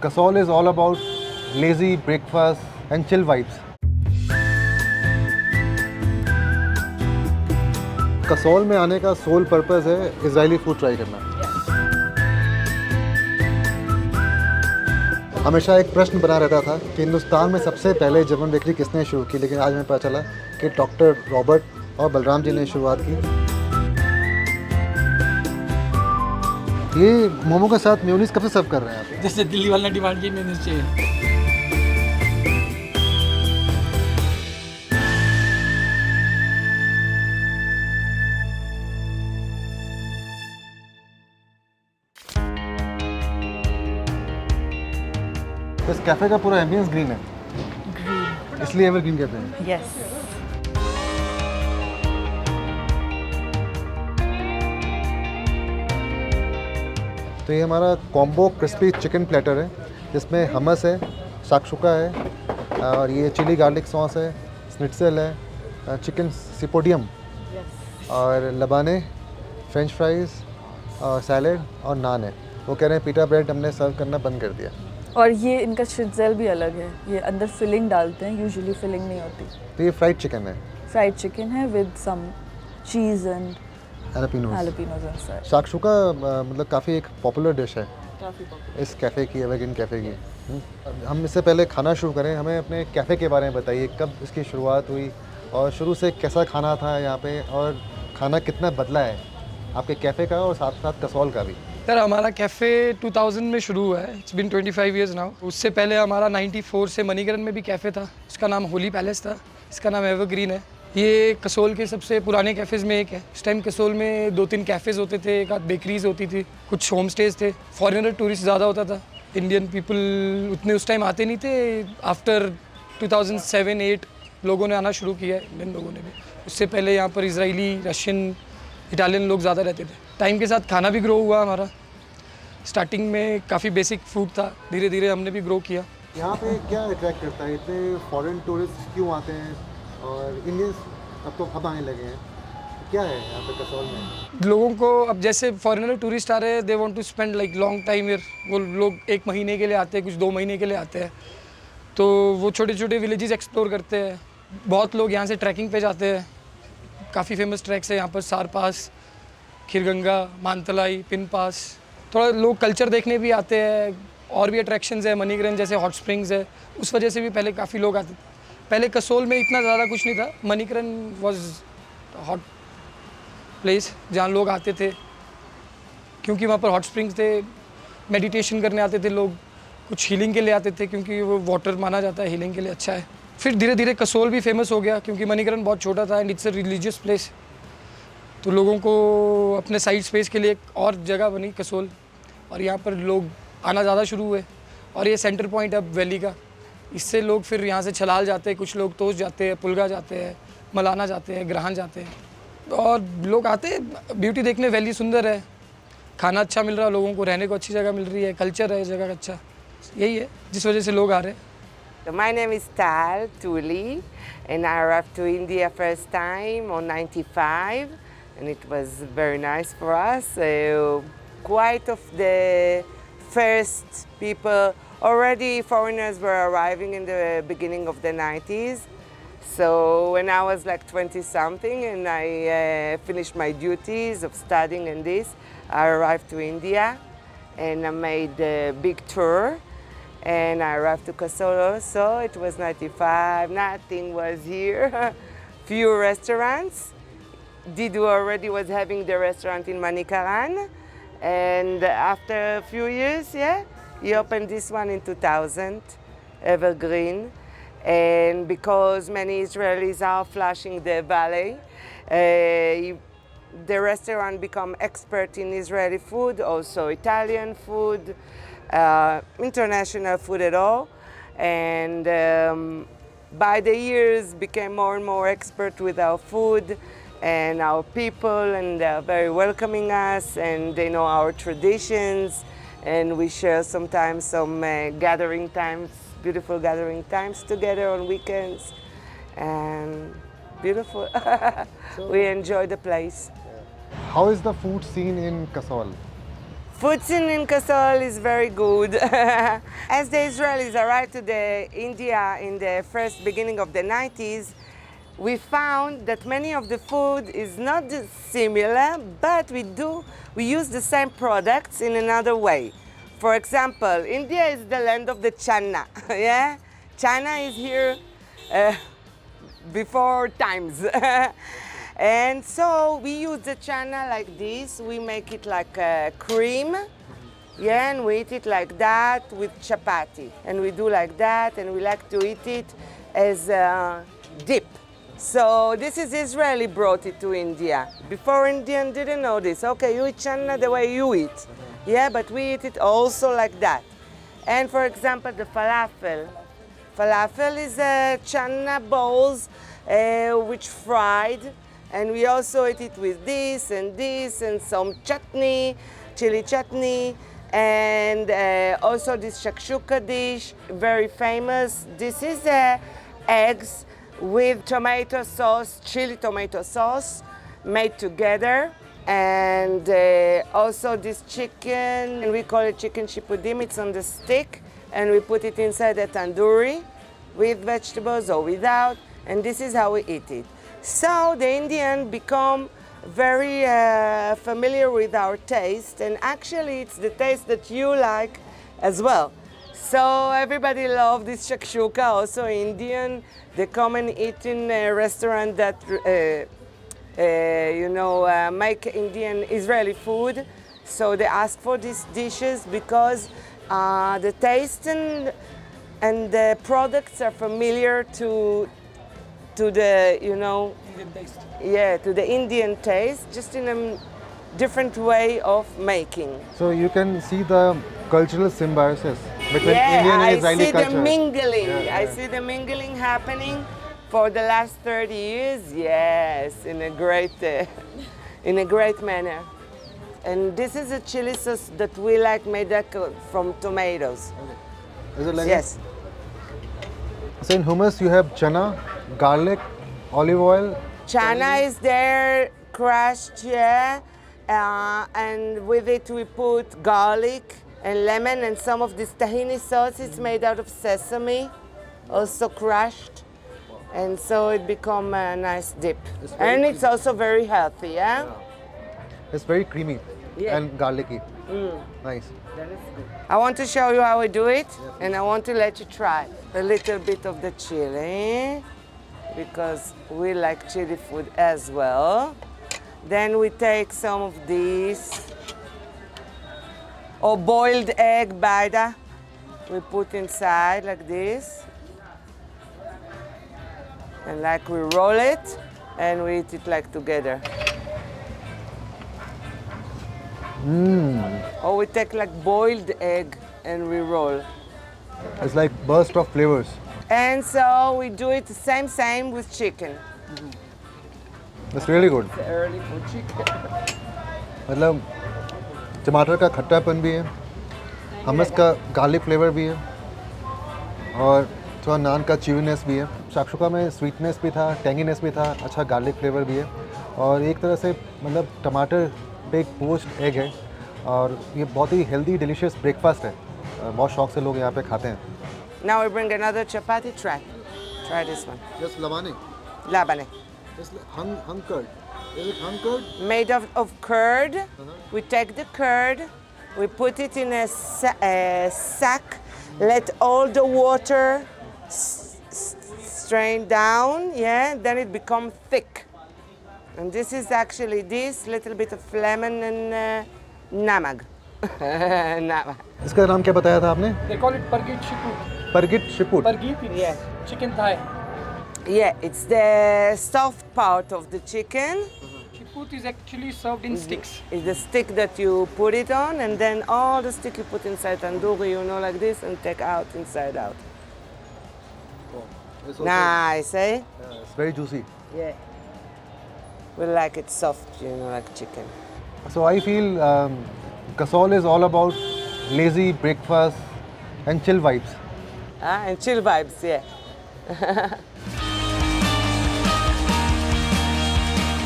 Kasol is all about lazy breakfast and chill vibes. Kasol में आने का सोल पर्पस है इजरायली फूड ट्राई करना। हमेशा एक प्रश्न बना रहता था कि हिंदुस्तान में सबसे पहले जर्मन बेकरी किसने शुरू की, लेकिन आज हमें पता चला कि डॉक्टर रॉबर्ट और बलराम जी ने शुरुआत की। ये मोमो के साथ मेयोनीज कब से सर्व कर रहे हैं आप? जैसे दिल्ली वाला डिमांड की मेयोनीज चाहिए। इस कैफे का पूरा एम्बियंस ग्रीन है, ग्रीन, इसलिए एवरग्रीन कहते हैं। यस। तो ये हमारा कॉम्बो क्रिस्पी चिकन प्लेटर है, जिसमें हमस है, शाकशुका है और ये चिली गार्लिक सॉस है, स्निट्सल है, चिकन सिपोडियम और लबाने, फ्रेंच फ्राइज़ और सैलेड और नान है। वो कह रहे हैं पीटा ब्रेड हमने सर्व करना बंद कर दिया। और ये इनका शिट्ज़ेल भी अलग है, ये अंदर फिलिंग डालते हैं, यूजुअली फिलिंग नहीं होती। तो ये फ्राइड चिकन है, फ्राइड चिकन है with some cheese and jalapenos. Jalapenos inside. Shakshuka मतलब काफ़ी एक पॉपुलर डिश है काफ़ी पॉपुलर। इस कैफ़े की, एवरग्रीन कैफ़े की। हम इससे पहले खाना शुरू करें, हमें अपने कैफ़े के बारे में बताइए, कब इसकी शुरुआत हुई और शुरू से कैसा खाना था यहाँ पे और खाना कितना बदला है आपके कैफ़े का और साथ साथ कसौल का भी। सर हमारा कैफ़े 2000 में शुरू हुआ है, इट्स बिन 25 इयर्स नाउ। उससे पहले हमारा 94 से मणिकरण में भी कैफ़े था, उसका नाम होली पैलेस था, इसका नाम एवरग्रीन है। ये कसोल के सबसे पुराने कैफ़ेज़ में एक है। इस टाइम कसोल में 2-3 कैफ़ेज़ होते थे, एक आध बेकरीज होती थी, कुछ होम स्टेज थे, फॉरेनर टूरिस्ट ज़्यादा होता था, इंडियन पीपल उतने उस टाइम आते नहीं थे। आफ्टर 2007-8 लोगों ने आना शुरू किया है, इंडियन लोगों ने भी। उससे पहले यहाँ पर इजरायली, रशियन, इटालियन लोग ज़्यादा रहते थे। टाइम के साथ खाना भी ग्रो हुआ हमारा। स्टार्टिंग में काफ़ी बेसिक फूड था, धीरे धीरे हमने भी ग्रो किया। यहाँ पे क्या अट्रैक्ट करता है, इतने फॉरेन टूरिस्ट क्यों आते हैं और इंडियंस अब आने लगे हैं, क्या है यहाँ पे कसौल में? लोगों को अब जैसे फॉरेनर टूरिस्ट आ रहे हैं, they want to spend like long time here. वो लोग 1 महीने के लिए आते हैं, कुछ 2 महीने के लिए आते हैं, तो वो छोटे छोटे विलेजेस एक्सप्लोर करते हैं। बहुत लोग यहाँ से ट्रैकिंग पे जाते हैं, काफ़ी फेमस ट्रैक्स है यहाँ पर, सार पास, खीरगंगा, मानतलाई, पिन पास। थोड़ा लोग कल्चर देखने भी आते हैं, और भी अट्रैक्शंस है, मणिकरण जैसे हॉट स्प्रिंग्स है, उस वजह से भी पहले काफ़ी लोग आते थे। पहले कसोल में इतना ज़्यादा कुछ नहीं था, मणिकरण वाज हॉट प्लेस जहाँ लोग आते थे, क्योंकि वहाँ पर हॉट स्प्रिंग्स थे, मेडिटेशन करने आते थे लोग, कुछ हीलिंग के लिए आते थे, क्योंकि वो वाटर माना जाता है हीलिंग के लिए अच्छा है। फिर धीरे धीरे कसोल भी फेमस हो गया, क्योंकि मणिकरण बहुत छोटा था and it's a religious place, तो लोगों को अपने साइड स्पेस के लिए एक और जगह बनी कसोल, और यहाँ पर लोग आना ज़्यादा शुरू हुए। और ये सेंटर पॉइंट अब वैली का, इससे लोग फिर यहाँ से छलाल जाते हैं, कुछ लोग तोश जाते हैं, पुलगा जाते हैं, मलाना जाते हैं, ग्रहण जाते हैं, और लोग आते हैं ब्यूटी देखने। वैली सुंदर है, खाना अच्छा मिल रहा है लोगों को, रहने को अच्छी जगह मिल रही है, कल्चर है जगह का अच्छा, यही है जिस वजह से लोग आ रहे हैं। So my name is Tal Tuli, and I arrived to India first time on 95, and it was very nice for us. Quite of the first people, already foreigners were arriving in the beginning of the 90s. So when I was like 20 something and I finished my duties of studying and this, I arrived to India and I made a big tour. And I arrived to Kasol also, it was 95, nothing was here, few restaurants. Didu already was having the restaurant in Manikaran, and after a few years, he opened this one in 2000, Evergreen. And because many Israelis are flashing the valley, the restaurant become expert in Israeli food, also Italian food, international food at all, and by the years became more and more expert with our food and our people, and they are very welcoming us, and they know our traditions, and we share sometimes some gathering times, beautiful gathering times together on weekends, and beautiful. We enjoy the place. How is the food scene in Kasol? Food scene in Kasol is very good. As the Israelis arrived to India in the first beginning of the 90s, we found that many of the food is not similar, but we use the same products in another way. For example, India is the land of the chana, yeah? Chana is here before times. And so we use the chana like this. We make it like a cream, yeah, and we eat it like that with chapati. And we do like that, and we like to eat it as a dip. So this is Israeli brought it to India. Before Indian didn't know this. Okay, you eat chana the way you eat. Yeah, but we eat it also like that. And for example, the falafel. Falafel is chana bowls which fried. And we also eat it with this and some chutney, chili chutney, and also this shakshuka dish, very famous. This is eggs with tomato sauce, chili tomato sauce, made together. And also this chicken, and we call it chicken shipudim, it's on the stick, and we put it inside a tandoori with vegetables or without, and this is how we eat it. So the Indian become very familiar with our taste, and actually it's the taste that you like as well. So everybody love this shakshuka, also Indian. They come and eat in a restaurant that make Indian Israeli food. So they ask for these dishes because the taste and the products are familiar to the, Indian taste. yeah, to the Indian taste, just in a different way of making. So you can see the cultural symbiosis between Yeah, Indian and I Israeli see culture. the mingling. Yeah, I yeah. see the mingling happening for the last 30 years. Yes, in a great manner. And this is a chili sauce that we like made from tomatoes. Is it like Yes. So in hummus you have chana, garlic, olive oil. Chana is there, crushed, yeah. And with it we put garlic and lemon, and some of this tahini sauce is made out of sesame, also crushed. And so it become a nice dip. And it's also very healthy, yeah? It's very creamy Yeah. and garlicky. Nice. That is good. I want to show you how we do it, and I want to let you try a little bit of the chili, because we like chili food as well. Then we take some of this, or boiled egg baida. We put inside like this, and like we roll it, and we eat it like together. Or we take like boiled egg and we roll. It's like burst of flavors. And so we do it the same with chicken. It's really good. Early for chicken. मतलब टमाटर का खट्टापन भी है, हमस का garlic flavour भी है, और थोड़ा नान का च्यूनेस भी है। शाक्षुका में स्वीटनेस भी था, टेंगीनेस भी था, अच्छा गार्लिक फ्लेवर भी है, और एक तरह से मतलब टमाटर पे एक पोस्ट एग है, और ये बहुत ही हेल्दी डिलीशियस ब्रेकफास्ट है। बहुत शौक से लोग यहाँ पे खाते हैं। Now we bring another chapati. Try this one. Just labane. Labane. Just hung curd. Is it hung curd? Made of curd. We take the curd, we put it in a sack, let all the water strain down, yeah, then it becomes thick. And this is actually this little bit of lemon and namag. Namag. इसका नाम क्या बताया था आपने? They call it pargit shiput. परगिट शिपुट। Pargit is Yeah. chicken thigh. Yeah, it's the soft part of the chicken. Shiput is actually served in sticks. It's the stick that you put it on, and then all the stick you put inside tandoori, like this, and take out inside out. Nice, eh? It's very juicy. Yeah. We like it soft, like chicken. So I feel Kasol is all about lazy breakfast and chill vibes. And chill vibes, yeah.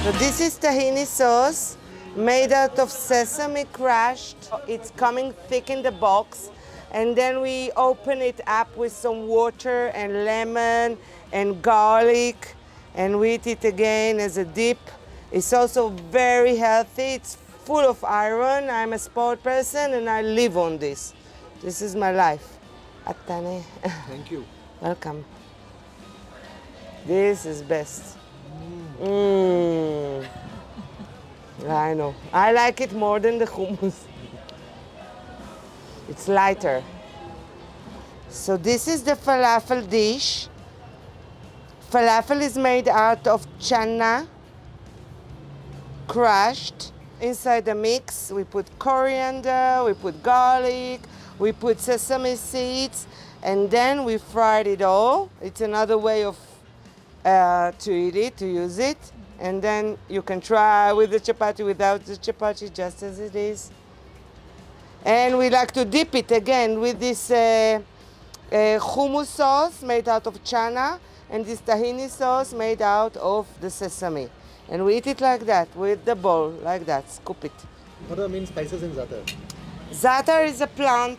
So this is tahini sauce, made out of sesame crushed. It's coming thick in the box. And then we open it up with some water and lemon and garlic, and we eat it again as a dip. It's also very healthy. It's full of iron. I'm a sport person and I live on this. This is my life. Atane. Thank you. Welcome. This is best. Mm. I know. I like it more than the hummus. It's lighter. So this is the falafel dish. Falafel is made out of chana, crushed. Inside the mix, we put coriander, we put garlic, we put sesame seeds, and then we fried it all. It's another way of to eat it, to use it. And then you can try with the chapati, without the chapati, just as it is. And we like to dip it again with this hummus sauce made out of chana and this tahini sauce made out of the sesame. And we eat it like that, with the bowl, like that, scoop it. What are the main spices in za'atar? Za'atar is a plant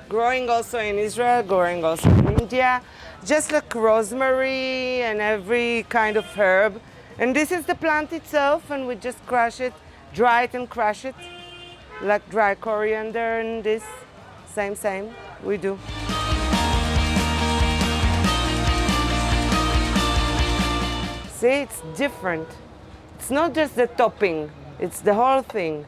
growing also in Israel, growing also in India, just like rosemary and every kind of herb. And this is the plant itself, and we just crush it, dry it and crush it, like dry coriander and this. Same, we do. See, it's different. It's not just the topping, it's the whole thing.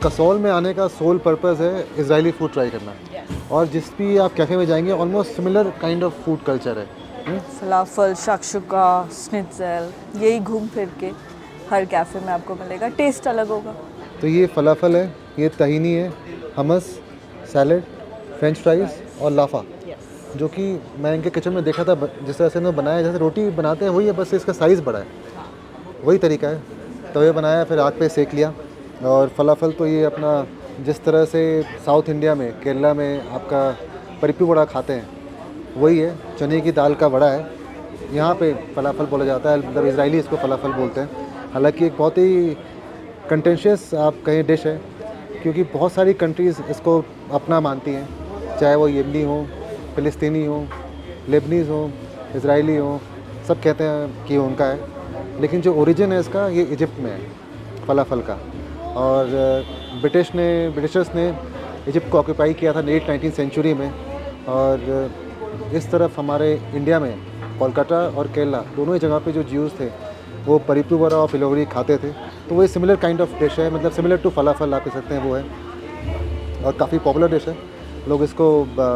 Kasol में आने का soul purpose है Israeli food try करना। और जिस भी आप cafe में जाएंगे almost similar kind of food culture है। फलाफल, शाक्षुका, स्निट्ज़ेल, यही घूम फिर के हर कैफ़े में आपको मिलेगा। टेस्ट अलग होगा। तो ये फलाफल है, ये तहीनी है, हमस, सैलड, फ्रेंच फ्राइज़ और लाफा, जो कि मैं इनके किचन में देखा था जिस तरह से इन्होंने बनाया, जैसे रोटी बनाते हैं वही है, बस इसका साइज़ बड़ा है, वही तरीका है। तवे बनाया, फिर आग पे सेक लिया। और फलाफल तो ये अपना जिस तरह से साउथ इंडिया में, केरला में आपका परिप्पू वड़ा खाते हैं, वही है, चने की दाल का वड़ा है। यहाँ पे फलाफल बोला जाता है, मतलब इजरायली इसको फलाफल बोलते हैं। हालांकि एक बहुत ही कंटेंशियस आप कहें डिश है, क्योंकि बहुत सारी कंट्रीज़ इसको अपना मानती हैं, चाहे वो यमनी हो, फ़िलिस्तीनी हो, लेबनीज़ हो, इजरायली हो, सब कहते हैं कि उनका है। लेकिन जो ओरिजिन है इसका, ये इजिप्ट में है फलाफल का। और ब्रिटिशर्स ने इजिप्ट को ऑक्यूपाई किया था लेट 19th सेंचुरी में। और इस तरफ हमारे इंडिया में कोलकाता और केरला दोनों ही जगह पे जो ज्यूज़ थे वो परिप्पू वड़ा और फिलोगरी खाते थे। तो वो सिमिलर काइंड ऑफ डिश है, मतलब सिमिलर टू फलाफल आप कह सकते हैं, वो है और काफ़ी पॉपुलर डिश है। लोग इसको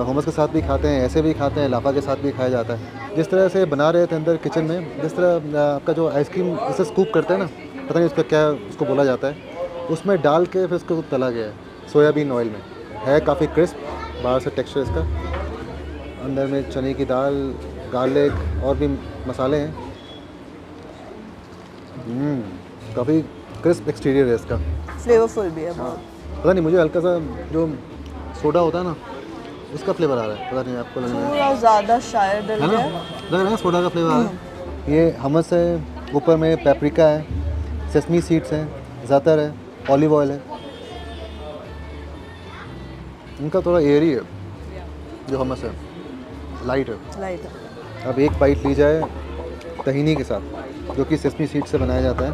hummus के साथ भी खाते हैं, ऐसे भी खाते हैं, लाफा के साथ भी खाया जाता है। जिस तरह से बना रहे थे अंदर किचन में, जिस तरह आपका जो आइसक्रीम इसे स्कूप करते हैं ना, पता नहीं उसका क्या उसको बोला जाता है, उसमें डाल के फिर उसको तला गया है सोयाबीन ऑयल में। है काफ़ी क्रिस्प बाहर से टेक्सचर इसका, अंदर में चने की दाल, गार्लिक और भी मसाले हैं। काफ़ी क्रिस्प एक्सटीरियर है इसका, फ्लेवरफुल भी है बहुत। पता नहीं मुझे हल्का सा जो सोडा होता है ना उसका फ्लेवर आ रहा है, पता नहीं आपको लग रहा है? थोड़ा ज़्यादा शायद है ना, लग रहा है सोडा का फ्लेवर आ रहा है। ये हमस है, ऊपर में पेपरिका है, सेसमी सीड्स हैं, ज़ातर है, ऑलिव ऑयल है। इनका थोड़ा एयरी है जो हमस है, लाइट है। लाइट है। अब एक बाइट ली जाए तहीनी के साथ, जो कि सेसमी सीड से बनाया जाता है,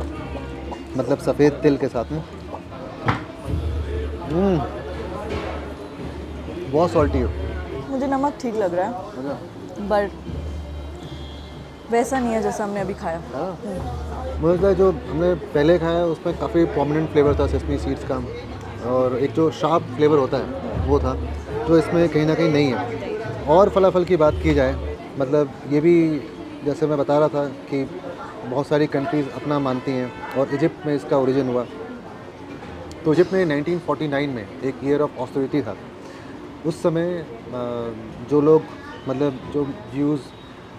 मतलब सफ़ेद तिल के साथ में। बहुत सॉल्टी है। मुझे नमक ठीक लग रहा है, बट वैसा नहीं है जैसा हमने अभी खाया। मुझे लगता है जो हमने पहले खाया उसमें काफ़ी प्रोमिनेंट फ्लेवर था सेसमी सीड्स का, और एक जो शार्प फ्लेवर होता है वो था, जो इसमें कहीं ना कहीं नहीं है। और फलाफल की बात की जाए, मतलब ये भी जैसे मैं बता रहा था कि बहुत सारी कंट्रीज़ अपना मानती हैं, और इजिप्ट में इसका ओरिजिन हुआ। तो इजिप्ट में 1949 में एक ईयर ऑफ ऑस्टेरिटी था। उस समय जो लोग, मतलब जो ज्यूज़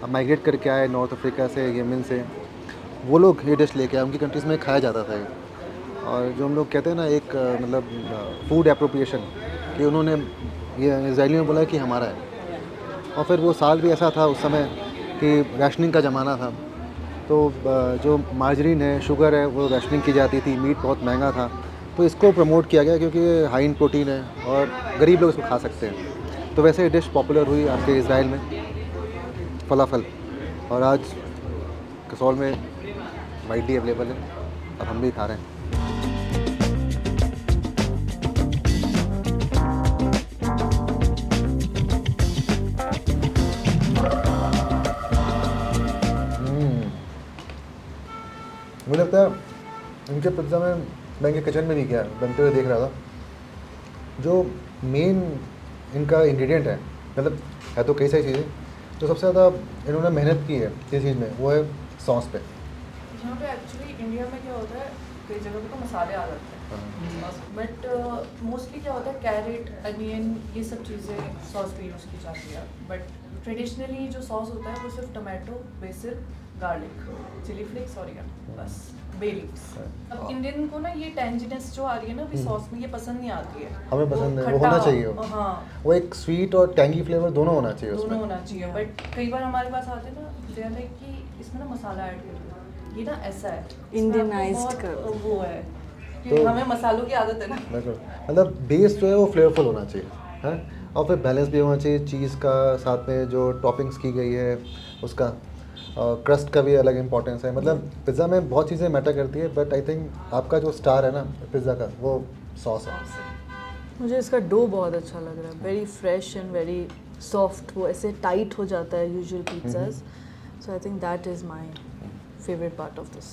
माइग्रेट करके आए नॉर्थ अफ्रीका से, यमन से, वो लोग ये डिश लेके आए, उनकी कंट्रीज़ में खाया जाता था ये। और जो हम लोग कहते हैं ना एक मतलब फूड एप्रोप्रिएशन, कि उन्होंने ये इसराइलियों ने बोला कि हमारा है। और फिर वो साल भी ऐसा था उस समय कि राशनिंग का ज़माना था, तो जो मार्जरीन है, शुगर है, वो राशनिंग की जाती थी, मीट बहुत महंगा था, तो इसको प्रमोट किया गया क्योंकि ये हाई इन प्रोटीन है और गरीब लोग इसको खा सकते हैं। तो वैसे ये डिश पॉपुलर हुई आपके इसराइल में, फलाफल, और आज कसौल में वाइडली अवेलेबल है और हम भी खा रहे हैं। मुझे लगता है इनके पिज़्ज़ा में, मैं इनके किचन में भी गया, बनते हुए देख रहा था, जो मेन इनका इंग्रेडिएंट है, मतलब है तो कई सारी चीज़ें, जो सबसे ज़्यादा इन्होंने मेहनत की है किस चीज़ में, वो है सॉस पे। यहाँ पे एक्चुअली इंडिया में क्या होता है, कई जगह पे तो मसाले आ जाते हैं, बट मोस्टली क्या होता है, कैरेट, अनियन, ये सब चीज़ें सॉस पे यूज़ की जाती है। बट ट्रेडिशनली जो सॉस होता है वो सिर्फ tomato, basil, garlic, chilli flakes और या बस बे लीव्स। अब इंडियन को ना ये टेंजिनेस जो आ रही है ना अभी सॉस में, ये पसंद नहीं आती है। हमें पसंद है, वो खट्टा, होना चाहिए वो। हाँ, वो एक स्वीट और टैंगी फ्लेवर दोनों होना चाहिए दोनों उसमें। होना चाहिए। बट कई बार हमारे पास आते हैं ना, दे आर लाइक कि इसमें ना मसाला ऐड कर दो, ये ना ऐसा है, Indianized कर बहुत वो है कि तो- हमें मसालों की आदत है ना। बिल्कुल, मतलब बेस जो है वो फ्लेवरफुल होना चाहिए, है, और फिर बैलेंस भी होना चाहिए चीज़ का, साथ में जो टॉपिंग्स की गई है उसका, क्रस्ट का भी अलग इंपॉर्टेंस है। मतलब पिज़्ज़ा में बहुत चीज़ें मैटर करती है, बट आई थिंक आपका जो स्टार है ना पिज़्ज़ा का, वो सॉस है। मुझे इसका डो बहुत अच्छा लग रहा है, very fresh and very soft, वो ऐसे टाइट हो जाता है usual pizzas, so I think that is my favourite part of this.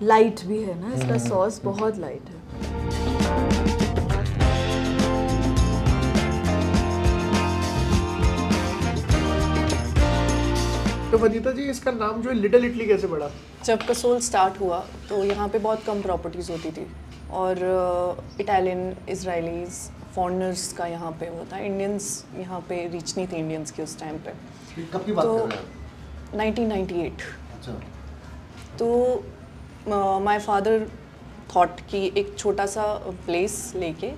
Light भी है ना इसका सॉस, बहुत लाइट है। तो वनीता जी, इसका नाम जो है लिटिल इटली कैसे पड़ा? जब कसोल स्टार्ट हुआ तो यहाँ पे बहुत कम प्रॉपर्टीज़ होती थी और इटालियन, इजरायलीज़, फॉरेनर्स का यहाँ पे वो था, इंडियंस यहाँ पे रीच नहीं थी इंडियंस की उस टाइम पे। कब की बात तो कर रहे हैं 1998। अच्छा, तो माय फादर थॉट कि एक छोटा सा प्लेस लेके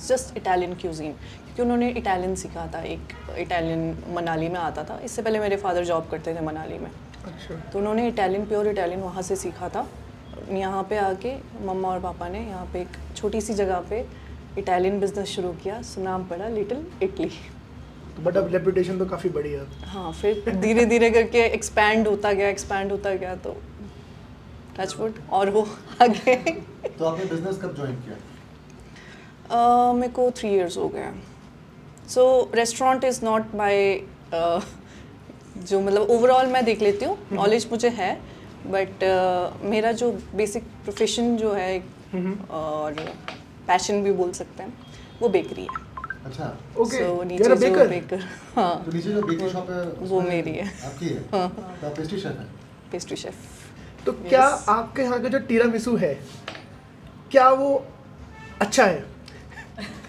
जस्ट इटालियन क्यूजीन, क्योंकि उन्होंने इटालियन सीखा था, एक इटालियन मनाली में आता था, इससे पहले मेरे फादर जॉब करते थे मनाली में। अच्छा, तो उन्होंने इटालियन, प्योर इटालियन वहाँ से सीखा था। यहाँ पे आके मम्मा और पापा ने यहाँ पे एक छोटी सी जगह पे इटालियन बिजनेस शुरू किया, सो नाम पड़ा लिटिल इटली। बट अब रेपुटेशन तो काफ़ी बड़ी है। हाँ, फिर धीरे धीरे करके एक्सपैंड होता गया, तो टचवुड और वो आगे। तो आपने बिजनेस कब ज्वाइन किया? मेरे को 3 years हो गए। सो रेस्टोरेंट इज़ नॉट माई, जो मतलब ओवरऑल मैं देख लेती हूँ, नॉलेज मुझे है, बट मेरा जो बेसिक प्रोफेशन जो है और पैशन भी बोल सकते हैं, वो बेकरी है। अच्छा, ओके, So, नीचे you're a जो baker? बेकर, हाँ, तो नीचे जो बेकरी शॉप है वो उसमें मेरी है। आपकी है? तो आप पेस्ट्री शेफ हैं? Pastry chef. तो क्या आपके यहाँ का जो टीरामिसू है, क्या वो अच्छा है?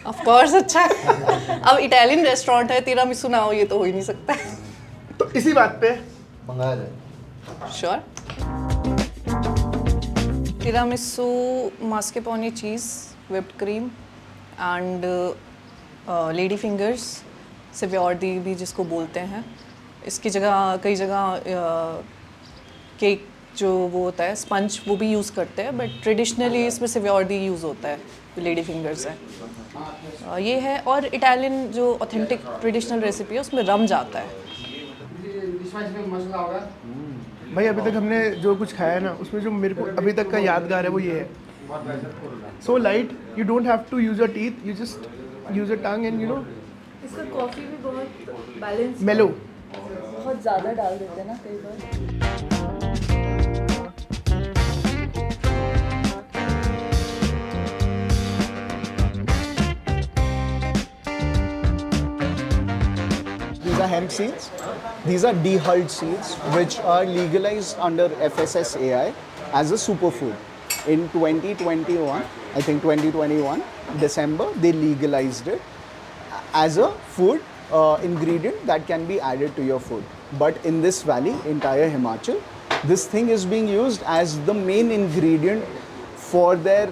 ऑफ कोर्स अच्छा है। अब इटालियन रेस्टोरेंट है, तिरामिसू ना हो ये तो हो ही नहीं सकता। तो इसी बात पे मंगाया जाए। Sure. Tiramisu, mascarpone cheese, whipped cream and lady fingers, सिव्योर्दी भी जिसको बोलते हैं। इसकी जगह कई जगह केक जो वो होता है स्पंज, वो भी यूज़ करते हैं, बट ट्रेडिशनली इसमें सिव्योर्दी यूज़ होता है, जो लेडी फिंगर्स है। ये है, और इटालियन जो ऑथेंटिक ट्रेडिशनल रेसिपी है उसमें रम जाता है। भाई अभी तक हमने जो कुछ खाया है ना, उसमें जो मेरे को अभी तक का यादगार है वो ये है, so light, you don't have to use your teeth, you just use your tongue and you know इसका कॉफ़ी भी बहुत बैलेंस, मेलो। बहुत ज़्यादा डाल देते हैं ना कई बार। These are hemp seeds. These are dehulled seeds, which are legalized under FSSAI as a superfood. In 2021, I think 2021, December, they legalized it as a food ingredient that can be added to your food. But in this valley, entire Himachal, this thing is being used as the main ingredient for their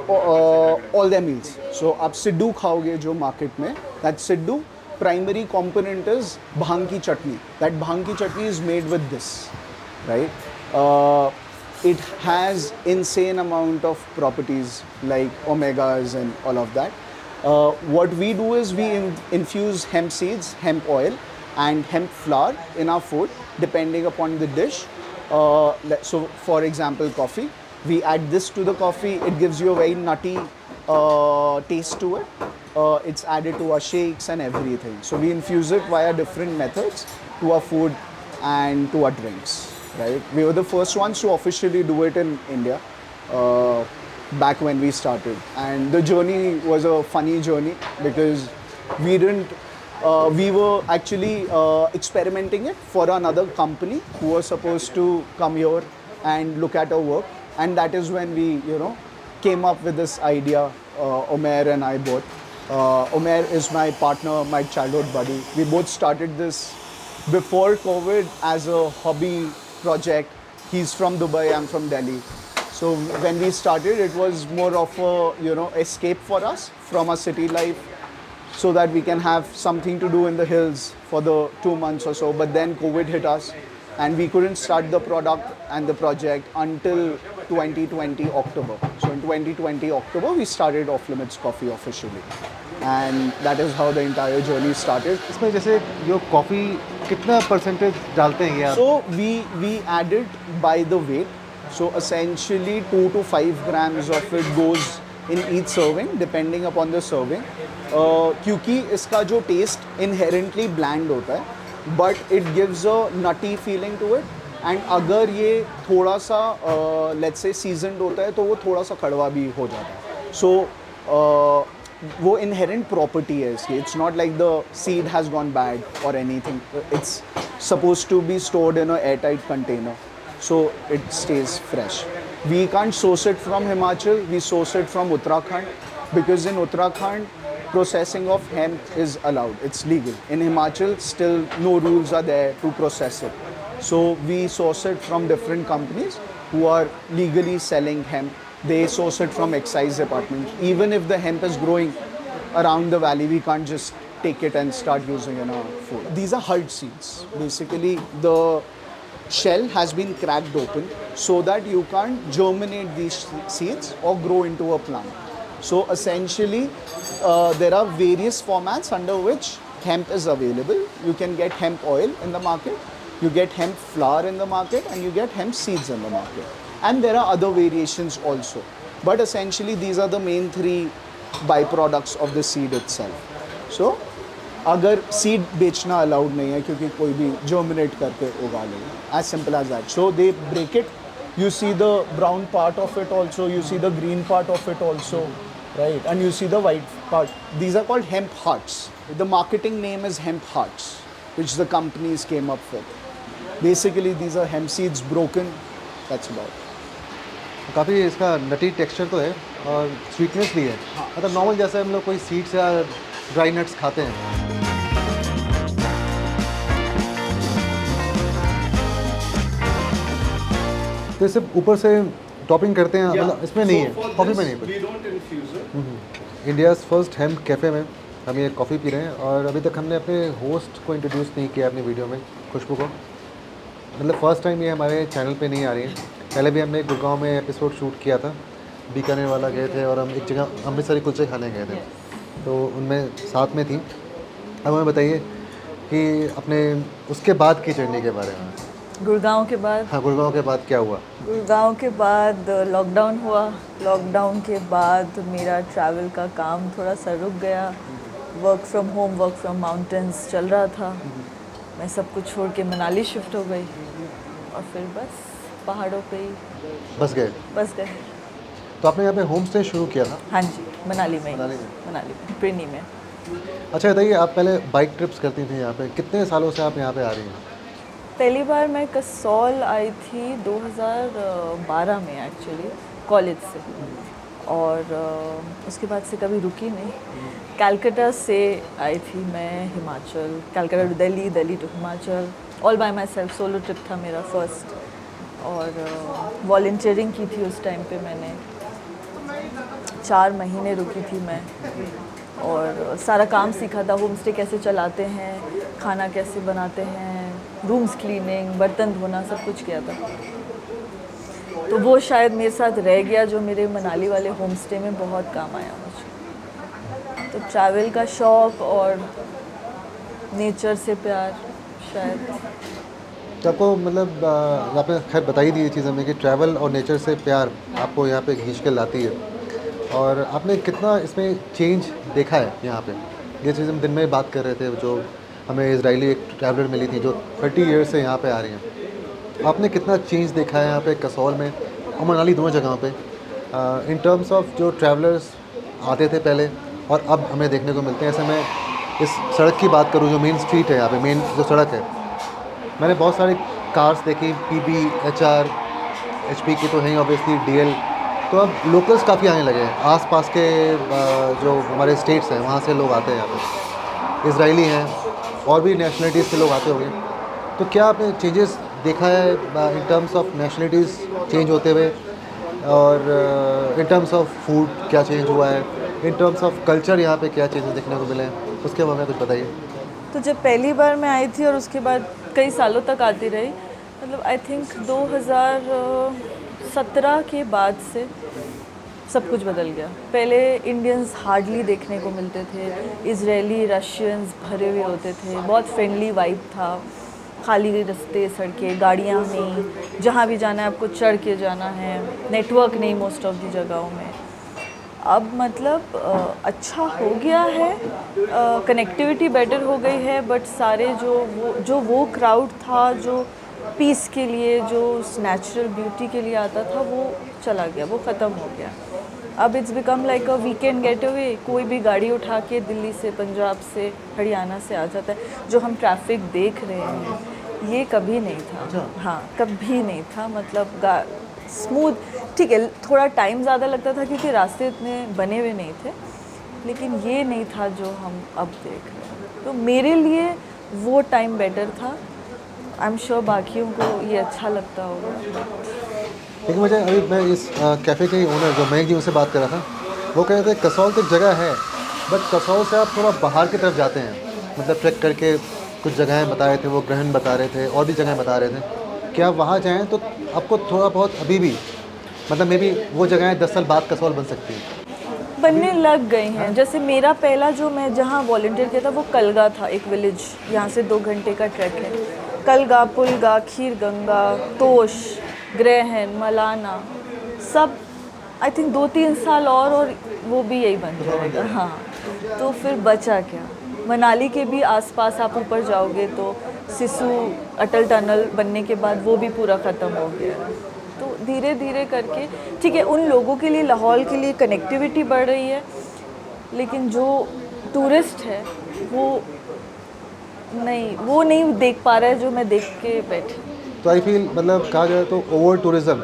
all their meals. So आप सिड्डू खाओगे जो market में, That Siddu primary component is bhang ki chutney. That bhang ki chutney is made with this, right? It has insane amount of properties like omegas and all of that. What we do is we infuse hemp seeds, hemp oil, and hemp flour in our food, depending upon the dish. So, for example, coffee. We add this to the coffee. It gives you a very nutty taste to it. It's added to our shakes and everything. So we infuse it via different methods to our food and to our drinks. Right? We were the first ones to officially do it in India. Back when we started, and the journey was a funny journey because we were actually experimenting it for another company who was supposed to come here and look at our work, and that is when we came up with this idea. Omer and I both. Omer is my partner, my childhood buddy. We both started this before COVID as a hobby project. He's from Dubai, I'm from Delhi. So when we started, it was more of a escape for us from our city life, so that we can have something to do in the hills for the 2 months or so. But then COVID hit us, and we couldn't start the product and the project until 2020 October. So in 2020 October, we started Off Limits Coffee officially, and that is how the entire journey started. इसमें जैसे जो coffee कितना percentage डालते हैं ये आप? So we added by the weight. So essentially 2 to 5 grams of it goes in each serving, depending upon the serving. क्योंकि इसका जो taste inherently bland होता है, but it gives a nutty feeling to it. And अगर ये थोड़ा सा let's say seasoned होता है, तो वो थोड़ा सा कड़वा भी हो जाता है. So वो inherent property है इसकी. It's not like the seed has gone bad or anything. It's supposed to be stored in a airtight container, so it stays fresh. We can't source it from Himachal, we source it from Uttarakhand, because in Uttarakhand, processing of hemp is allowed, it's legal. In Himachal, still no rules are there to process it. So we source it from different companies who are legally selling hemp. They source it from excise department. Even if the hemp is growing around the valley, we can't just take it and start using it in our food. These are hulled seeds. Basically, the shell has been cracked open so that you can't germinate these seeds or grow into a plant. So essentially, there are various formats under which hemp is available. You can get hemp oil in the market, you get hemp flour in the market, and you get hemp seeds in the market. And there are other variations also. But essentially, these are the main 3 byproducts of the seed itself. So, अगर seed बेचना allowed नहीं है क्योंकि कोई भी germinate करके उगा लेगा, as simple as that. So they break it. You see the brown part of it also. You see the green part of it also, right? And you see the white part. These are called hemp hearts. The marketing name is hemp hearts, which the companies came up with. Basically, these are hemp seeds broken. That's about it. काफ़ी इसका नटी texture तो है और sweetness भी है, मतलब normal जैसे हम लोग कोई सीड्स या ड्राई नट्स खाते हैं. तो सिर्फ ऊपर से टॉपिंग करते हैं, मतलब इसमें नहीं है, कॉफ़ी में नहीं है. इंडियाज़ फर्स्ट हेम्प कैफ़े में हम ये कॉफ़ी पी रहे हैं और अभी तक हमने अपने होस्ट को इंट्रोड्यूस नहीं किया अपनी वीडियो में, खुशबू को. मतलब फ़र्स्ट टाइम ये हमारे चैनल पे नहीं आ रही है. पहले भी हमने गुड़गांव में एपिसोड शूट किया था, बीकानेर वाला गए थे और हम एक जगह अमृतसरी कुलचे खाने गए थे, तो उनमें साथ में थी. अब हमें बताइए कि अपने उसके बाद की जर्नी के बारे में. गुड़गांव के बाद? हाँ, गुड़गांव के बाद क्या हुआ? गुड़गांव के बाद लॉकडाउन हुआ. लॉकडाउन के बाद मेरा ट्रैवल का काम थोड़ा सा रुक गया. Work from home, work from mountains चल रहा था. मैं सब कुछ छोड़ के मनाली शिफ्ट हो गई और फिर बस पहाड़ों पे ही बस गए. तो आपने यहाँ पे होम स्टे शुरू किया था? हाँ जी, मनाली में. मनाली में, प्रिनी में. अच्छा बताइए, आप पहले बाइक ट्रिप्स करती थी यहाँ पे, कितने सालों से आप यहाँ पे आ रही हैं? पहली बार मैं कसौल आई थी 2012 में एक्चुअली, कॉलेज से. और उसके बाद से कभी रुकी नहीं. कलकत्ता से आई थी मैं Himachal, Calcutta to Delhi, Delhi to Himachal, all by myself. Solo trip था मेरा फर्स्ट. और वॉलंटियरिंग की थी उस टाइम पे मैंने. 4 महीने रुकी थी मैं और सारा काम सीखा था, होम स्टे कैसे चलाते हैं, खाना कैसे बनाते हैं, रूम्स क्लीनिंग, बर्तन धोना, सब कुछ किया था। तो वो शायद मेरे साथ रह गया जो मेरे मनाली वाले होम स्टे में बहुत काम आया मुझे। तो ट्रैवल का शौक़ और नेचर से प्यार शायद। तो आपको मतलब आपने खैर बताई दी ये चीज़ हमें कि ट्रैवल और नेचर से प्यार आपको यहाँ पे खींच के लाती है, और आपने कितना इसमें चेंज देखा है यहाँ पे। ये चीज़ हम दिन में बात कर रहे थे, जो हमें इजरायली एक ट्रैवलर मिली थी जो 30 ईयर्स से यहाँ पे आ रही हैं। आपने कितना चेंज देखा है यहाँ पे कसौल में और मनाली, दोनों जगहों पे, इन टर्म्स ऑफ जो ट्रैवलर्स आते थे पहले और अब हमें देखने को मिलते हैं। ऐसे मैं इस सड़क की बात करूँ, जो मेन स्ट्रीट है यहाँ पे, मेन जो सड़क है, मैंने बहुत सारी कार्स देखी, PB, HR, HP की तो हैं ऑब्वियसली, DL। तो अब लोकल्स काफ़ी आने लगे हैं, आसपास के जो हमारे स्टेट्स हैं वहाँ से लोग आते हैं यहाँ पे, इजरायली हैं और भी नेशनलिटीज़ के लोग आते होंगे। तो क्या आपने चेंजेस देखा है in terms of nationalities change होते हुए, और इन टर्म्स ऑफ फूड क्या चेंज हुआ है, इन टर्म्स ऑफ कल्चर यहाँ पे क्या चेंजेस देखने को मिले हैं, उसके बारे में कुछ बताइए। तो जब पहली बार मैं आई थी और उसके बाद कई सालों तक आती रही, मतलब आई थिंक 2017 के बाद से सब कुछ बदल गया। पहले इंडियंस हार्डली देखने को मिलते थे, इजरायली, रशियंस भरे हुए होते थे, बहुत फ्रेंडली वाइब था, खाली रास्ते, सड़कें, गाड़ियाँ नहीं, जहाँ भी जाना है आपको चढ़ के जाना है, नेटवर्क नहीं मोस्ट ऑफ दी जगहों में। अब मतलब अच्छा हो गया है, कनेक्टिविटी बेटर हो गई है, बट सारे जो वो क्राउड था जो पीस के लिए, जो उस नेचुरल ब्यूटी के लिए आता था, वो चला गया, वो ख़त्म हो गया। अब it's become like a weekend get away, कोई भी गाड़ी उठा के दिल्ली से, पंजाब से, हरियाणा से आ जाता है। जो हम ट्रैफिक देख रहे हैं ये कभी नहीं था। हाँ, कभी नहीं था, मतलब स्मूथ, ठीक है, थोड़ा टाइम ज़्यादा लगता था क्योंकि रास्ते इतने बने हुए नहीं थे, लेकिन ये नहीं था जो हम अब देख रहे हैं। तो मेरे लिए वो टाइम बेटर था। आई एम श्योर बाकियों को ये अच्छा लगता होगा। लेकिन मुझे अभी मैं इस कैफ़े के ओनर जो मयंक जी उनसे बात कर रहा था, वो कह रहे थे कसौल तो एक जगह है, बट कसौल से आप थोड़ा बाहर की तरफ जाते हैं, मतलब ट्रैक करके कुछ जगहें बता रहे थे, वो ग्रहण बता रहे थे और भी जगहें बता रहे थे कि आप वहाँ जाएँ तो आपको थोड़ा बहुत अभी भी, मतलब मे बी वो जगहें 10 साल बाद कसौल बन सकती है, बनने लग गई हैं। जैसे मेरा पहला जो मैं जहाँ वॉल्टियर किया था वो कलगा था, एक विलेज, यहाँ से 2 घंटे का ट्रैक है। कलगा, पुलगा, खीरगंगा, तोश, ग्रहण, मलाना, सब आई थिंक 2-3 साल और वो भी यही बन जाएगा। हाँ, तो फिर बचा क्या। मनाली के भी आसपास आप ऊपर जाओगे तो सिसु अटल टनल बनने के बाद वो भी पूरा ख़त्म हो गया। तो धीरे धीरे करके, ठीक है, उन लोगों के लिए, लाहौल के लिए कनेक्टिविटी बढ़ रही है, लेकिन जो टूरिस्ट है वो नहीं देख पा रहा है जो मैं देख के बैठी। तो आई फील, मतलब कहा जाए तो ओवर टूरिज़्म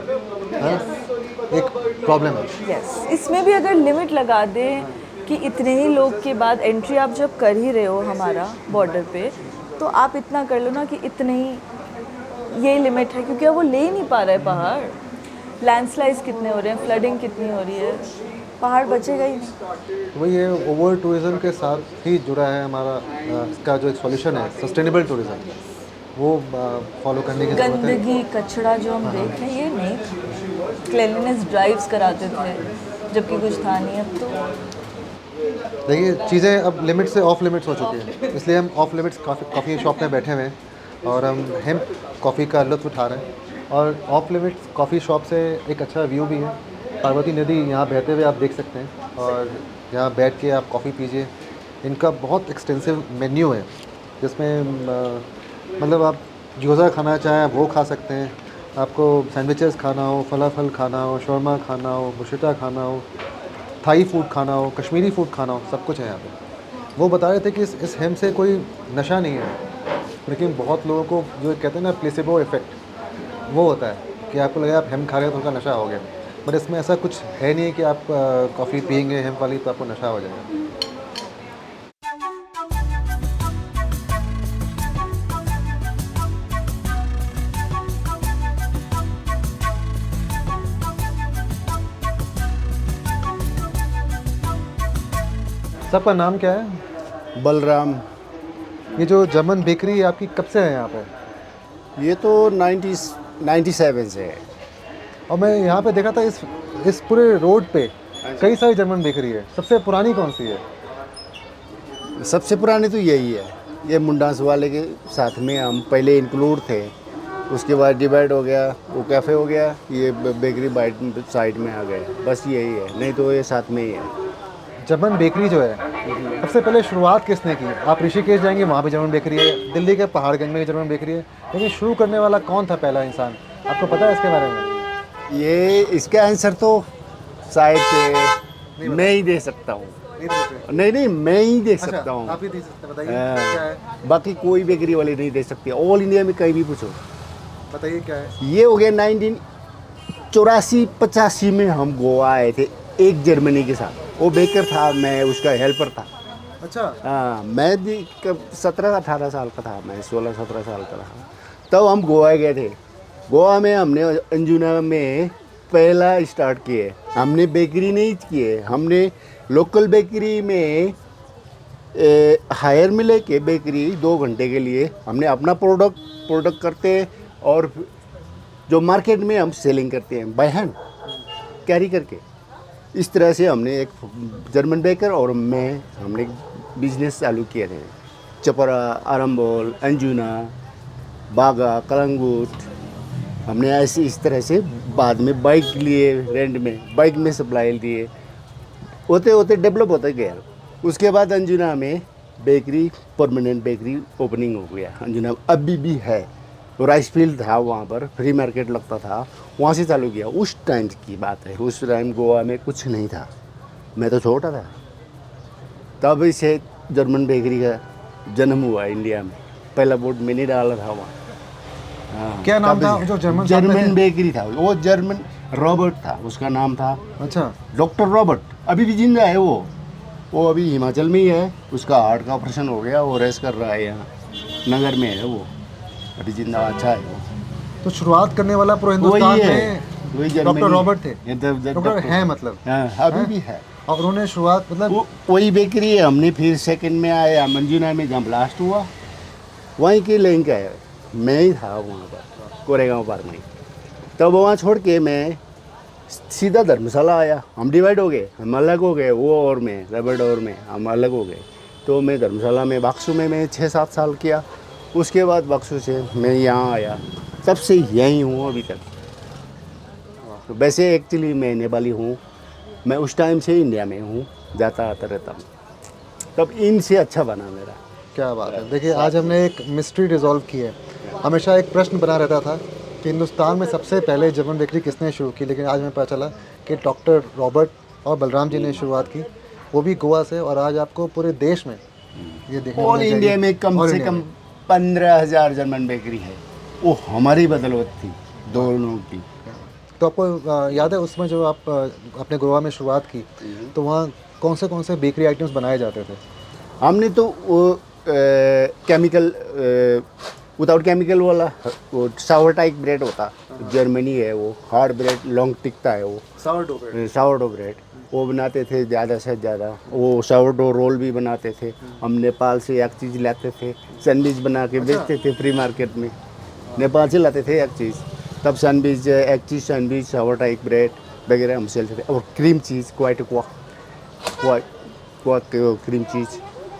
एक प्रॉब्लम है। यस, इसमें भी अगर लिमिट लगा दें कि इतने ही लोग के बाद एंट्री आप जब कर ही रहे हो हमारा बॉर्डर पे, तो आप इतना कर लो ना कि इतने ही, ये लिमिट है, क्योंकि अब वो ले ही नहीं पा रहे पहाड़। लैंडस्लाइड्स कितने हो रहे हैं, फ्लडिंग कितनी हो रही है, पहाड़ बचेगा ही नहीं। वही है, ओवर टूरिज़्म के साथ ही जुड़ा है हमारा इसका जो एक सॉल्यूशन है, सस्टेनेबल टूरिज़्म, वो फॉलो करने की ज़रूरत है। गंदगी, कचरा जो हम देख रहे हैं ये नहीं था। क्लीनलीनेस ड्राइव्स कराते थे जबकि कुछ था नहीं। अब तो देखिए, चीज़ें अब लिमिट से ऑफ लिमिट्स हो चुकी हैं, इसलिए हम ऑफ लिमिट्स कॉफ़ी शॉप में बैठे हुए हैं और हम हेम्प कॉफ़ी का लुत्फ़ उठा रहे हैं। और ऑफ लिमिट्स कॉफ़ी शॉप से एक अच्छा व्यू भी है, पार्वती नदी यहाँ बहते हुए आप देख सकते हैं, और यहाँ बैठ के आप कॉफ़ी पीजिए। इनका बहुत एक्सटेंसिव मेन्यू है, जिसमें मतलब आप गयोज़ा खाना चाहें वो खा सकते हैं, आपको सैंडविचेस खाना हो, फलाफल खाना हो, शौरमा खाना हो, बुशिटा खाना हो, थाई फूड खाना हो, कश्मीरी फूड खाना हो, सब कुछ है यहाँ पे। वो बता रहे थे कि इस हेम्प से कोई नशा नहीं है, लेकिन बहुत लोगों को जो कहते हैं ना प्लेसेबो इफ़ेक्ट, वो होता है कि आपको लगे आप हेम्प खा रहे हो तो उनका नशा हो गया, बट इसमें ऐसा कुछ है नहीं कि आप कॉफ़ी पियेंगे हेम्प वाली तो आपको नशा हो जाएगा। सबका नाम क्या है? बलराम। ये जो जर्मन बेकरी आपकी कब से है यहाँ पे? ये तो 97 से है। और मैं यहाँ पे देखा था इस पूरे रोड पे कई सारी जर्मन बेकरी है, सबसे पुरानी कौन सी है? सबसे पुरानी तो यही है। ये मुंडास वाले के साथ में हम पहले इंक्लूड थे, उसके बाद डिवाइड हो गया, वो कैफ़े हो गया, ये बेकरी बाइट साइड में आ गए, बस यही है, नहीं तो ये साथ में ही है। जर्मन बेकरी जो है सबसे पहले शुरुआत किसने की? आप ऋषिकेश जाएंगे वहाँ भी जर्मन बेकरी है, दिल्ली के पहाड़गंज में भी जर्मन बेकरी है, लेकिन शुरू करने वाला कौन था पहला इंसान? आपको पता है इसके बारे में? ये इसका आंसर तो शायद मैं ही दे सकता हूँ। नहीं मैं ही दे सकता हूँ। आप ही दे सकते हैं, बताइए क्या है? बाकी कोई बेकरी वाले नहीं दे सकते। ऑल इंडिया में कहीं भी पूछो। बताइए क्या है? ये हो गया 1984-85 में हम गोवा आए थे एक जर्मनी के साथ। वो बेकर था, मैं उसका हेल्पर था। अच्छा। हाँ, मैं भी 17-18 साल का था, मैं 16-17 साल का था। तब हम गोवा गए थे। गोवा में हमने अंजुना में पहला स्टार्ट किए। हमने बेकरी नहीं किए, हमने लोकल बेकरी में हायर में लेके बेकरी 2 घंटे के लिए हमने अपना प्रोडक्ट करते और जो मार्केट में हम सेलिंग करते हैं बाय हैंड कैरी करके। इस तरह से हमने एक जर्मन बेकर और हमने बिजनेस चालू किए थे। चपरा, आरंबोल, अंजुना, बागा, कलंगूट। हमने ऐसे इस तरह से बाद में बाइक लिए रेंट में, बाइक में सप्लाई दिए, होते होते डेवलप होता गया। उसके बाद अंजुना में बेकरी, परमानेंट बेकरी ओपनिंग हो गया। अंजुना अभी भी है। राइस फील्ड था वहाँ पर, फ्री मार्केट लगता था, वहाँ से चालू किया। उस टाइम की बात है, उस टाइम गोवा में कुछ नहीं था, मैं तो छोटा था। तब इसे जर्मन बेकरी का जन्म हुआ इंडिया में। पहला बोर्ड मैंने डाला था वहाँ। हाँ, क्या नाम था जो जर्मन बेकरी था? वो जर्मन रॉबर्ट था, उसका नाम था। अच्छा। डॉक्टर रॉबर्ट अभी भी जिंदा है। वो अभी हिमाचल में ही है। उसका हार्ट का ऑपरेशन हो गया, वो रेस्ट कर रहा है, यहाँ नगर में है वो, अभी जिंदा, अच्छा है वो। तो शुरुआत करने वाला पूरे हिंदुस्तान में डॉक्टर रॉबर्ट थे। डॉक्टर हैं मतलब? हाँ, अभी भी है। और उन्होंने शुरुआत मतलब वही बेकरी है। हमने फिर सेकंड में आया मंजुना में, जहाँ ब्लास्ट हुआ, वहीं की लिंक है। मैं ही था वहाँ पर कोरेगांव पार्क में। तब वहाँ छोड़ के मैं सीधा धर्मशाला आया। हम डिवाइड हो गए, हम अलग हो गए, वो और मैं, रबड़ और मैं, हम अलग हो गए। तो मैं धर्मशाला में बाक्सू में मैं 6-7 साल किया। उसके बाद बक्सू से मैं यहाँ आया, तब से यहीं हूँ अभी तक। तो वैसे एक्चुअली मैं नेपाली हूँ, मैं उस टाइम से इंडिया में हूँ, जाता आता रहता हूँ। तब इनसे अच्छा बना मेरा। क्या बात है। देखिए आज हमने एक मिस्ट्री रिजॉल्व की है। हमेशा एक प्रश्न बना रहता था कि हिंदुस्तान में सबसे पहले जर्मन बेकरी किसने शुरू की, लेकिन आज हमें पता चला कि डॉक्टर रॉबर्ट और बलराम जी ने शुरुआत की, वो भी गोवा से। और आज आपको पूरे देश में ये देखने ऑल इंडिया में कम से कम 15,000 जर्मन बेकरी है। वो हमारी बदौलत थी, दोनों की। तो आपको याद है उसमें जो आप अपने गोवा में शुरुआत की, तो वहाँ कौन से बेकरी आइटम्स बनाए जाते थे? हमने तो वो केमिकल, विदाउट केमिकल वाला वो सावर टाइप ब्रेड होता, जर्मनी है वो, हार्ड ब्रेड, लॉन्ग टिकता है वो, सावरडो ब्रेड वो बनाते थे ज़्यादा से ज़्यादा। वो सावरडो रोल भी बनाते थे। हम नेपाल से एक चीज़ लाते थे, सैंडविच बना के बेचते थे फ्री मार्केट में। नेपाल से लाते थे एक चीज़, तब सैंडविच, एक चीज़ सैंडविच, सावर टाइप ब्रेड वगैरह हम सेलते थे। और cream cheese, quite cream cheese,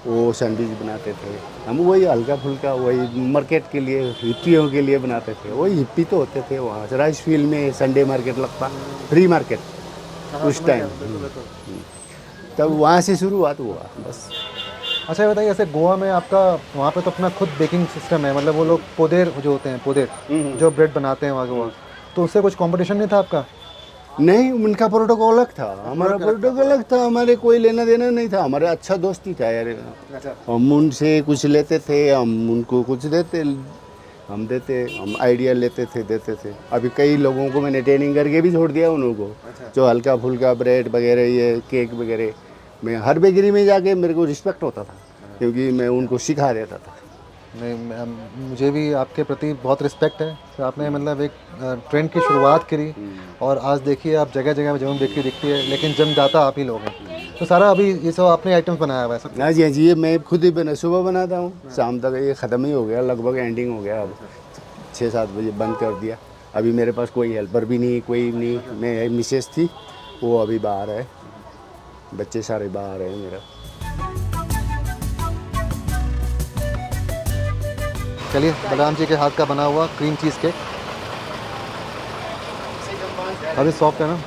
वो सैंडविच बनाते थे हम। वही हल्का फुल्का, वही मार्केट के लिए, हिप्पियों के लिए बनाते थे। वही हिप्पी तो होते थे वहाँ। राइस फील्ड में संडे मार्केट लगता, फ्री मार्केट उस टाइम। तब वहाँ से शुरुआत हुआ बस। अच्छा ये बताइए, जैसे गोवा में आपका वहाँ पे तो अपना खुद बेकिंग सिस्टम है, मतलब वो लोग पोदेर जो होते हैं, पोदेर जो ब्रेड बनाते हैं वहाँ के वहाँ, तो उससे कुछ कंपटीशन नहीं था आपका? नहीं, उनका प्रोटोकॉल अलग था, हमारा प्रोटोकॉल अलग था। हमारे कोई लेना देना नहीं था, हमारा अच्छा दोस्ती था यार। हम उनसे कुछ लेते थे, हम उनको कुछ देते, हम देते, हम आइडिया लेते थे, देते थे। अभी कई लोगों को मैंने ट्रेनिंग करके भी छोड़ दिया उन लोगों को, जो हल्का फुल्का ब्रेड वगैरह, ये केक वगैरह। मैं हर बेकरी में जाके मेरे को रिस्पेक्ट होता था, क्योंकि मैं उनको सिखा देता था। नहीं, मुझे भी आपके प्रति बहुत रिस्पेक्ट है। तो आपने मतलब एक ट्रेंड की शुरुआत करी और आज देखिए आप जगह जगह में जर्मन बेकरी दिखती है, लेकिन जन्मदाता आप ही लोग हैं। तो सारा अभी ये सब आपने आइटम्स बनाया हुआ है सब? हाँ जी हाँ जी, ये मैं खुद ही बना सुबह बनाता हूँ, शाम तक ये ख़त्म ही हो गया, लगभग एंडिंग हो गया। अब 6-7 बजे बंद कर दिया। अभी मेरे पास कोई हेल्पर भी नहीं, कोई नहीं। मैं मिसेस थी, वो अभी बाहर है, बच्चे सारे बाहर हैं मेरा। चलिए, बलराम जी के हाथ का बना हुआ क्रीम चीज़ केक अभी सॉफ्ट है ना,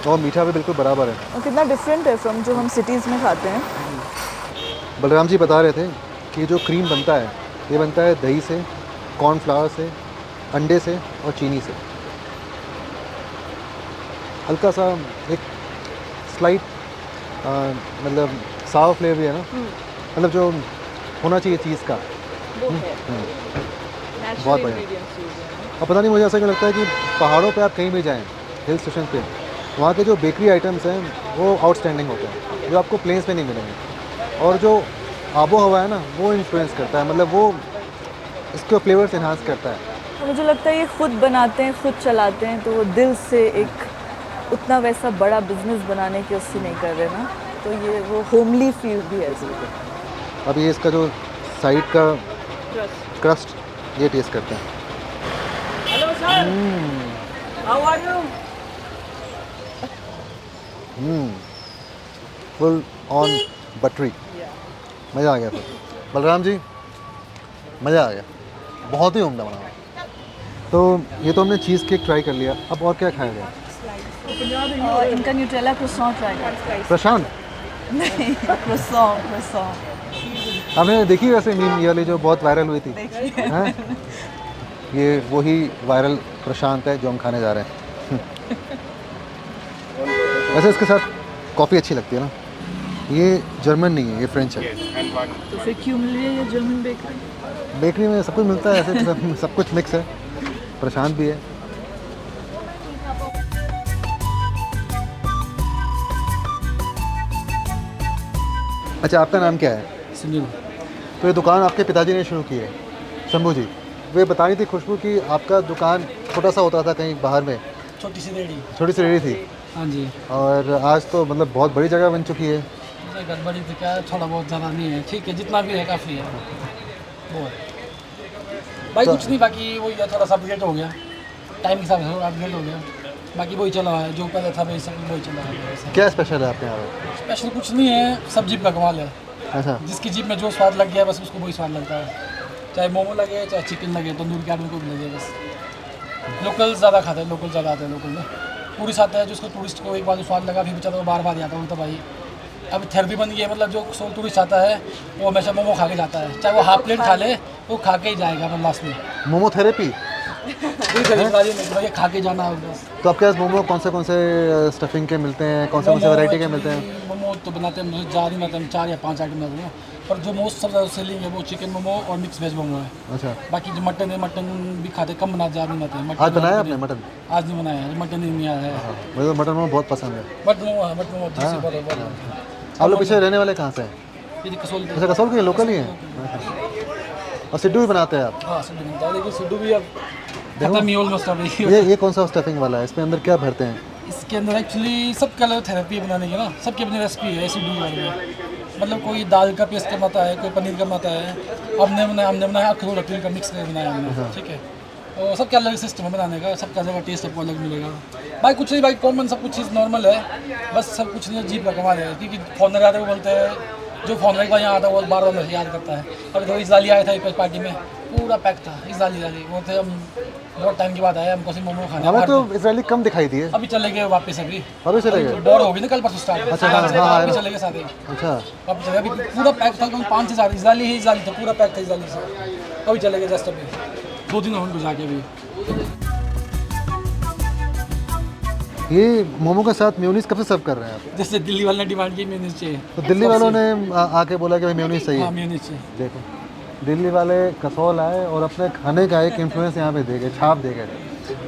और मीठा भी बिल्कुल बराबर है। और कितना डिफरेंट है फ्रॉम जो हम सिटीज़ में खाते हैं। बलराम जी बता रहे थे कि जो क्रीम बनता है ये बनता है दही से, कॉर्नफ्लावर से, अंडे से और चीनी से। हल्का सा एक स्लाइट मतलब साव फ्लेवर भी है ना, मतलब जो होना चाहिए चीज़ का। बहुत बढ़िया। और पता नहीं मुझे ऐसा क्यों लगता है कि पहाड़ों पे आप कहीं भी जाएं, हिल स्टेशन पे, वहाँ के जो बेकरी आइटम्स हैं वो आउटस्टैंडिंग होते हैं, जो आपको प्लेन्स पे नहीं मिलेंगे। और जो आबो हवा है ना वो इन्फ्लुएंस करता है, मतलब वो इसके फ्लेवर्स इन्हांस करता है। तो मुझे लगता है ये खुद बनाते हैं, खुद चलाते हैं, तो वो दिल से एक उतना वैसा बड़ा बिजनेस बनाने की उससे नहीं कर रहे ना, तो ये वो होमली फील भी है इसमें। अब ये इसका जो साइड का क्रस्ट ये टेस्ट करते हैं। Hello sir, how are you? Full on buttery, मज़ा आ गया फिर। बलराम जी मज़ा आ गया, बहुत ही उम्दा बना। तो ये तो हमने चीज़ केक ट्राई कर लिया, अब और क्या खाया गया? और इनका न्यूट्रेला क्रोसॉन ट्राई करते प्रशांत नहीं, क्रोसॉन आपने देखी वैसे मीम ये वाली जो बहुत वायरल हुई थी हैं? ये वही वायरल प्रशांत है जो हम खाने जा रहे हैं। वैसे इसके साथ कॉफ़ी अच्छी लगती है ना। ये जर्मन नहीं है, ये फ्रेंच है। तो फिर क्यों मिल रही है ये जर्मन बेकरी? बेकरी में सब कुछ मिलता है, ऐसे सब कुछ मिक्स है। प्रशांत भी है। अच्छा, आपका नाम क्या है? सुनील। तो ये दुकान आपके पिताजी ने शुरू की है, शंभू जी। वे बता रही थी खुशबू कि आपका दुकान छोटा सा होता था कहीं बाहर में, छोटी सी रेडी। छोटी सी रेडी थी, हाँ जी। और आज तो मतलब बहुत बड़ी जगह बन चुकी है। गड़बड़ी तो क्या है, थोड़ा बहुत ज़्यादा नहीं है, ठीक है, जितना भी है काफ़ी है वो है। भाई तो- कुछ नहीं, बाकी वही है, थोड़ा सा अपडेट हो गया, टाइम के हिसाब से थोड़ा अपडेट हो गया, बाकी वही चला है जो पहले था वही सब वही चला है। क्या स्पेशल है आपके यहाँ पे? स्पेशल कुछ नहीं है, सब जीप का कमाल है। अच्छा, जिसकी जीप में जो स्वाद लग गया बस उसको वही स्वाद लगता है, चाहे मोमो लगे चाहे चिकन लगे, तंदूर के आदमी को भी लगे। बस लोकल ज़्यादा खाते हैं, लोकल ज़्यादा आते हैं। लोकल में टूरिस्ट आता है, जिसको टूरिस्ट को एक बार स्वाद लगा फिर बेचारा वो बार बार आता है। तो भाई अब थेरेपी बन गई है, मतलब जो टूरिस्ट आता है वो हमेशा मोमो खा के जाता है, चाहे वो हाफ प्लेट खा ले वो खा के ही जाएगा मतलब लास्ट में। मोमो थेरेपी? कोई खरीदारी नहीं, भाई खा के जाना है बस। तो आपके पास मोमो कौन से स्टफिंग के मिलते हैं, कौन से वैरायटी के मिलते हैं? मोमो तो बनाते हैं, मुझे ज़्यादा नहीं बनाते, 4 या 5 आइटम बनाते हैं, पर जो मोस्ट सबसे ज़्यादा सेलिंग है वो चिकन मोमो और मिक्स वेज मोमो है। अच्छा, बाकी जो मटन है, मटन भी खाते कम बनाते, ज़्यादा नहीं बनाते। मटन आज बनाया आपने मटन? आज नहीं बनाया, मटन ही नहीं आया है। मुझे तो मटन मोमो बहुत पसंद है। मटन मोमो देसी बहुत। आप लोग पीछे रहने वाले कहाँ से हैं? ये कसौल। अच्छा, कसौल के लोकल ही हैं। और सिड्डू भी बनाते हैं आप? हाँ सिड्डू बनता है, लेकिन सिड्डू भी अब खत्म ही ऑलमोस्ट अभी। ये कौन सा स्टफिंग वाला है? इसमें अंदर क्या भरते हैं? इसके अंदर एक्चुअली सबका अलग थेरेपी बनाने की ना, सबकी अपनी रेसिपी है सिड्डू वाले में। मतलब कोई दाल का पेस्ट का बनाता है, कोई पनीर का बनाता है, हमने बनाया अखरोट तिल का मिक्स करके बनाया हमने, ठीक है। और सबका अलग सिस्टम है बनाने का, सबका अलग टेस्ट आपको अलग मिलेगा। भाई कुछ नहीं भाई, कॉमन सब कुछ चीज़ नॉर्मल है, बस सब कुछ नहीं जीप का कमाल है। क्योंकि फॉरनर आते वो बोलते हैं, जो फॉरनर के बाद यहाँ आता है वो बार बार मुझे याद करता है। अभी तो इजराइली आया था एक पार्टी में, पूरा पैक था इजराइली वो थे। हम बहुत टाइम के बाद आए, हमको सिर्फ मोमो खाना। हमें तो इजरायली कम दिखाई दिए। अभी चले गए वापस, अभी चले गए? बोर हो गई ना कल परसों स्टार्ट। अच्छा, हाँ, अभी चले गए साथ ही। अच्छा, अभी चले, अभी पूरा पैक था, 5 से 7 इजराइली था, पूरा पैक था इजराइली से। अभी चले गए जस्ट, अभी 2 दिन हो गए जाके। अभी ये मोमो के साथ मेयोनीज कब से सर्व कर रहे हैं आप? जैसे दिल्ली वाले ने डिमांड की मेयोनीज चाहिए, तो दिल्ली वालों ने आके बोला कि भाई मेयोनीज चाहिए। हाँ मेयोनीज चाहिए। देखो, दिल्ली वाले कसौल आए और अपने खाने का एक इन्फ्लुएंस यहाँ पे दे गए, छाप दे गए।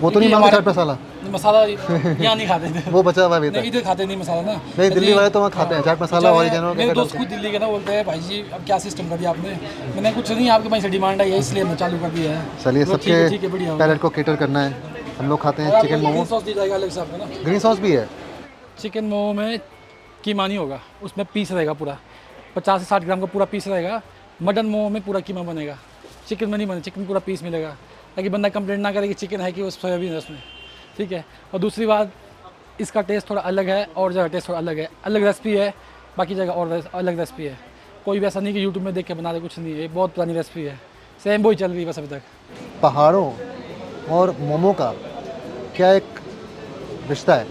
वो तो नहीं मांगते चाट मसाला? मसाला यहाँ नहीं खाते थे, वो बचा हुआ अभी नहीं तक? इधर खाते नहीं मसाला ना। नहीं, दिल्ली वाले तो वहाँ खाते हैं चाट मसाला ओरिजिनल। मेरे दोस्त खुद दिल्ली के ना बोलते हैं, भाई जी अब क्या सिस्टम कर दिया आपने। मैंने कुछ नहीं, आपके भाई से डिमांड आई है इसलिए हमने चालू कर दिया है। चलिए, तो ठीक है, सबके बढ़िया। पैलेट को केटर करना है। हम लोग खाते हैं चिकन मोमो। सॉस दी जाएगा अलग से आपको ना। ग्रीन सॉस भी है? चिकन मोमो में कीमा नहीं होगा, उसमें पीस रहेगा पूरा, 50 से 60 ग्राम का पूरा पीस रहेगा। मटन मोमो में पूरा कीमा बनेगा, चिकन में नहीं बने, चिकन पूरा पीस मिलेगा, ताकि बंदा कंप्लेंट ना करे कि चिकन है कि वो सोयाबीन है उसमें, ठीक है। और दूसरी बात, इसका टेस्ट थोड़ा अलग है और जगह टेस्ट थोड़ा अलग है, अलग रेसिपी है, बाकी जगह और अलग रेसिपी है। कोई भी ऐसा नहीं कि यूट्यूब में देख के बना दे, कुछ नहीं है, ये बहुत पुरानी रेसिपी है, सेम वही चल रही है बस अभी तक। पहाड़ों और मोमो का क्या एक रिश्ता है,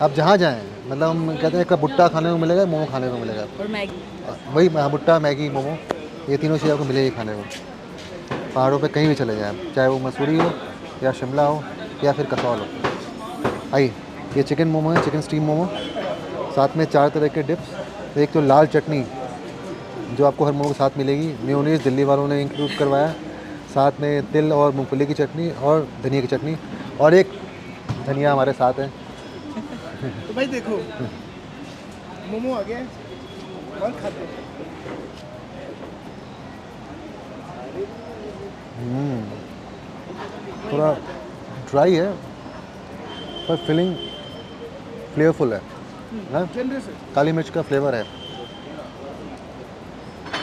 आप जहाँ जाएँ, मतलब हम कहते हैं एक भुट्टा खाने को मिलेगा, मोमो खाने को मिलेगा, और मैगी। वही भुट्टा, मैगी, मोमो, ये तीनों चीज़ आपको मिलेगी खाने को। पहाड़ों पे कहीं भी चले जाएँ, चाहे वो मसूरी हो या शिमला हो या फिर कसौल हो। आइए, ये चिकन मोमो है, चिकन स्टीम मोमो, साथ में 4 तरह के डिप्स। एक तो लाल चटनी जो आपको हर मोमो के साथ मिलेगी, मेयोनीज दिल्ली वालों ने इंक्लूड करवाया, साथ में तिल और मूंगफली की चटनी और धनिया की चटनी, और एक धनिया हमारे साथ है। तो भाई देखो, मोमो आ गया है और खाते हैं। थोड़ा ड्राई है पर फिलिंग फ्लेवरफुल है ना? जनरस है। काली मिर्च का फ्लेवर है।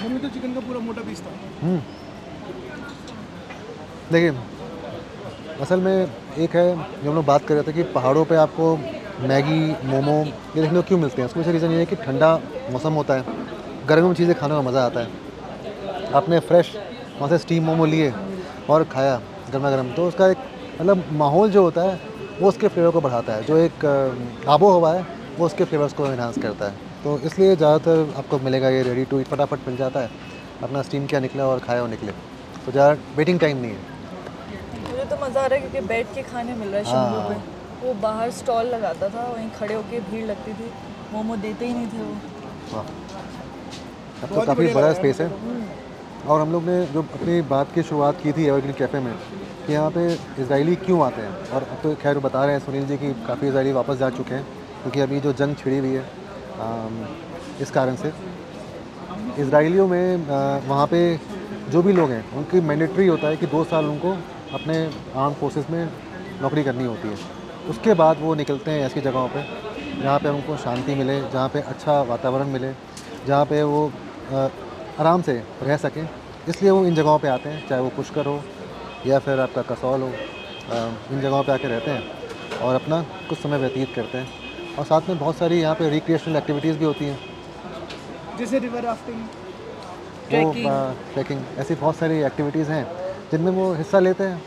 मम्मी तो चिकन का पूरा मोटा पीस था। देखिए, असल में एक है जो हम लोग बात कर रहे थे कि पहाड़ों पे आपको मैगी, मोमो ये देखने को क्यों मिलते हैं। उसका वजह रीज़न ये है कि ठंडा मौसम होता है, गर्म गर्म चीज़ें खाने में मज़ा आता है। आपने फ्रेश वहाँ से स्टीम मोमो लिए और खाया गर्मा गर्म, तो उसका एक मतलब माहौल जो होता है वो उसके फ्लेवर को बढ़ाता है, जो एक आबो हवा है वो उसके फ्लेवर्स को इन्हांस करता है। तो इसलिए ज़्यादातर आपको मिलेगा ये रेडी टू ईट, फटाफट मिल जाता है, अपना स्टीम किया निकला और खाया और निकले, तो ज़्यादा वेटिंग टाइम नहीं है। मुझे तो मज़ा आ रहा है क्योंकि बैठ के खाने मिल रहा है शिमला पे। वो बाहर स्टॉल लगाता था, वहीं खड़े होके भीड़ लगती थी, मोमो देते ही नहीं थे वो। वाह, अब तो काफ़ी बड़ा स्पेस है। और हम लोग ने जो अपनी बात की शुरुआत की थी एवरग्रीन कैफ़े में कि यहाँ पे इजरायली क्यों आते हैं, और अब तो खैर बता रहे हैं सुनील जी कि काफ़ी इजरायली वापस जा चुके हैं, क्योंकि अभी जो जंग छिड़ी हुई है इस कारण से इजरायलियों में वहाँ पे जो भी लोग हैं उनकी मैंडेटरी होता है कि 2 साल उनको अपने आर्म फोर्सेस में नौकरी करनी होती है। उसके बाद वो निकलते हैं ऐसी जगहों पे जहाँ पे उनको शांति मिले, जहाँ पे अच्छा वातावरण मिले, जहाँ पे वो आराम से रह सकें, इसलिए वो इन जगहों पे आते हैं, चाहे वो पुष्कर हो या फिर आपका कसौल हो। इन जगहों पे आके रहते हैं और अपना कुछ समय व्यतीत करते हैं, और साथ में बहुत सारी यहाँ पे रिक्रिएशनल एक्टिविटीज़ भी होती हैं, जैसे रिवर राफ्टिंग, ट्रैकिंग, ऐसी बहुत सारी एक्टिविटीज़ हैं जिनमें वो हिस्सा लेते हैं।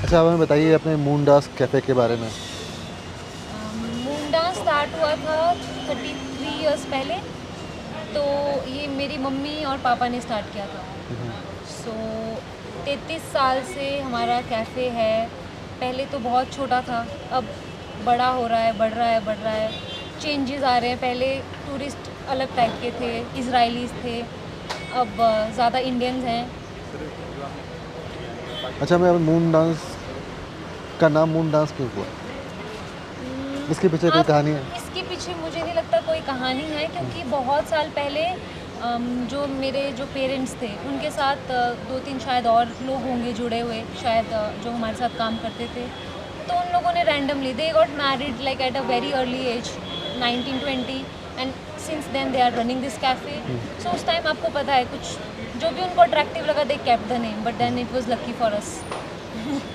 अच्छा, हमें बताइए अपने मूनडास कैफ़े के बारे में। मूनडास स्टार्ट हुआ था 33 इयर्स पहले, तो ये मेरी मम्मी और पापा ने स्टार्ट किया था। सो 33 साल से हमारा कैफ़े है। पहले तो बहुत छोटा था, अब बड़ा हो रहा है, बढ़ रहा है, बढ़ रहा है, चेंजेस आ रहे हैं। पहले टूरिस्ट अलग टाइप के थे, इजरायलीज़ थे, अब ज़्यादा इंडियंस हैं। अच्छा, मैं मूनडास का नाम मूनडास क्यों हुआ, इसके पीछे कोई कहानी है? इसके पीछे मुझे नहीं लगता कोई कहानी है, क्योंकि बहुत साल पहले जो मेरे पेरेंट्स थे उनके साथ 2-3 शायद और लोग होंगे जुड़े हुए, शायद जो हमारे साथ काम करते थे, तो उन लोगों ने randomly they got married like at a very early age 19-20 and since then they are running this cafe. So उस टाइम आपको पता है कुछ जो भी उनको अट्रैक्टिव लगा, they kept the name, but then it was lucky for us.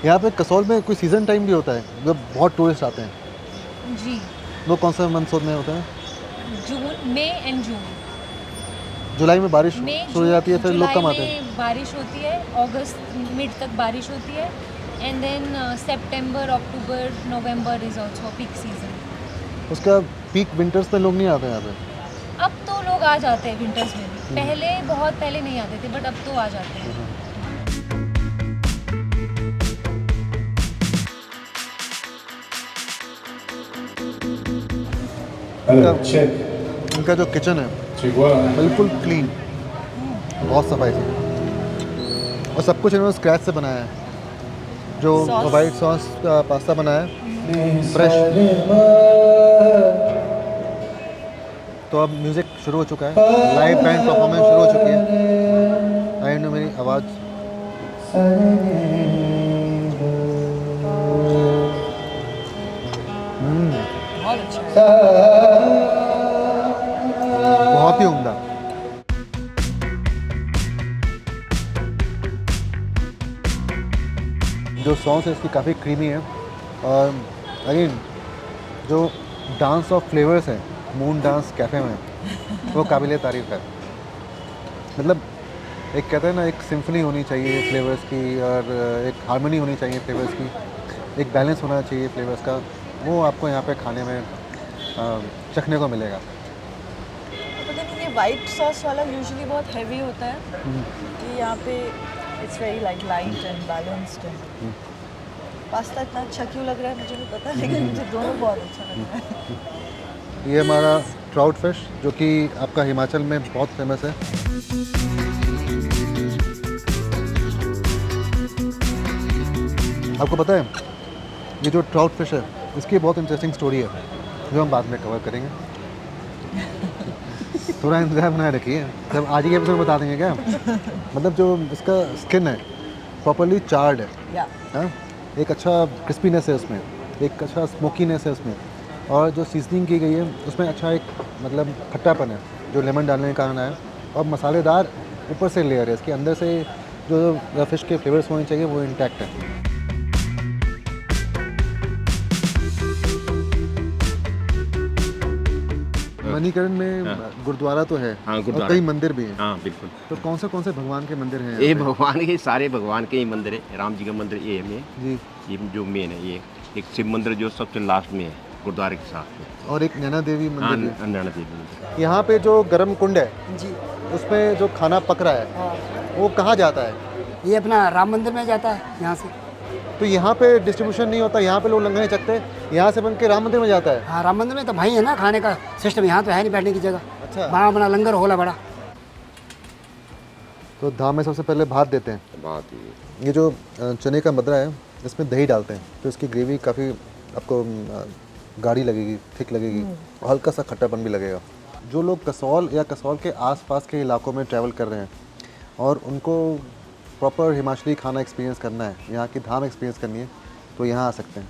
यहाँ पे कसौल में कोई सीज़न टाइम भी होता है जब बहुत टूरिस्ट आते हैं? जी। वो कौन सा मंथ में होता है? जून, मई एंड जून। जुलाई में बारिश शुरू हो जाती है, फिर लोग कम आते हैं। जुलाई में बारिश होती है, अगस्त मिड तक बारिश होती है, and then September, October, November is also peak season. उसका पीक विंटर्स में लोग नहीं आते यहाँ पे? अब तो लोग आ जाते हैं विंटर्स में भी, पहले बहुत पहले नहीं आते थे, बट अब तो आ जाते हैं। इनका जो किचन है बिल्कुल क्लीन, बहुत सफाई से, और सब कुछ इन्होंने स्क्रैच से बनाया है। जो वाइट सॉस का पास्ता बनाया है फ्रेश, तो अब म्यूज़िक शुरू हो चुका है, लाइव बैंड परफॉर्मेंस शुरू हो चुकी है। आई नो मेरी आवाज़ बहुत अच्छा है। बहुत ही उम्दा। जो सॉस है इसकी काफ़ी क्रीमी है और अगेन जो डांस ऑफ फ्लेवर्स है मून डांस कैफ़े में वो काबिल तारीफ़ है। मतलब एक कहते हैं ना, एक सिम्फनी होनी चाहिए फ्लेवर्स की और एक हार्मनी होनी चाहिए फ्लेवर्स की, एक बैलेंस होना चाहिए फ्लेवर्स का, वो आपको यहाँ पे खाने में चखने को मिलेगा। पता नहीं ये वाइट सॉस वाला यूजुअली बहुत हैवी होता है, कि यहाँ पे it's very light and balanced. Pasta इतना अच्छा क्यों लग रहा है मुझे नहीं पता, लेकिन मुझे दोनों बहुत अच्छा लग रहा है। ये हमारा ट्राउट फिश जो कि आपका हिमाचल में बहुत फेमस है। आपको पता है ये जो ट्राउट फिश है इसकी बहुत इंटरेस्टिंग स्टोरी है जो हम बाद में कवर करेंगे। थोड़ा इंतजार बनाए रखिए, जब आज ही एपिसोड बता देंगे क्या। मतलब जो इसका स्किन है प्रॉपरली चार्ड है, हाँ, एक अच्छा क्रिस्पीनेस है उसमें, एक अच्छा स्मोकीनेस है उसमें, और जो सीजनिंग की गई है उसमें अच्छा एक मतलब खट्टापन है जो लेमन डालने का कारण है, और मसालेदार ऊपर से लेयर है, इसके अंदर से जो फिश के फ्लेवर्स होने चाहिए वो इंटैक्ट है। मणिकरण में गुरुद्वारा तो है, हाँ, और गुरुद्वारा कई मंदिर भी हैं। हाँ बिल्कुल। तो कौन से भगवान के मंदिर हैं? ये भगवान के सारे भगवान के ही मंदिर है। राम जी का मंदिर ये है जी, ये जो मेन है। ये एक शिव मंदिर जो सबसे लास्ट में है गुरुद्वारे के साथ में, और एक नैना देवी हाँ मंदिर है। नैना देवी मंदिर। यहाँ पे जो गर्म कुंड है जी, उसमें जो खाना पक रहा है हाँ, वो कहाँ जाता है? ये अपना राम मंदिर में जाता है यहाँ से। तो यहाँ पे डिस्ट्रीब्यूशन नहीं होता, यहाँ पे लोग लंगर नहीं चखते, यहाँ से बन के राम मंदिर में जाता है। हाँ, राम मंदिर में तो भाई है ना, खाने का सिस्टम यहाँ तो है नहीं बैठने की जगह। अच्छा। वहाँ अपना लंगर होला बड़ा। तो धाम में सबसे पहले भात देते हैं। बात ये जो चने का मदरा है इसमें दही डालते हैं तो इसकी ग्रेवी काफ़ी आपको गाढ़ी लगेगी, थिक लगेगी, और हल्का सा खट्टापन भी लगेगा। जो लोग कसौल या कसौल के आसपास के इलाकों में ट्रैवल कर रहे हैं और उनको प्रॉपर हिमाचली खाना एक्सपीरियंस करना है, यहाँ की धाम एक्सपीरियंस करनी है, तो यहाँ आ सकते हैं।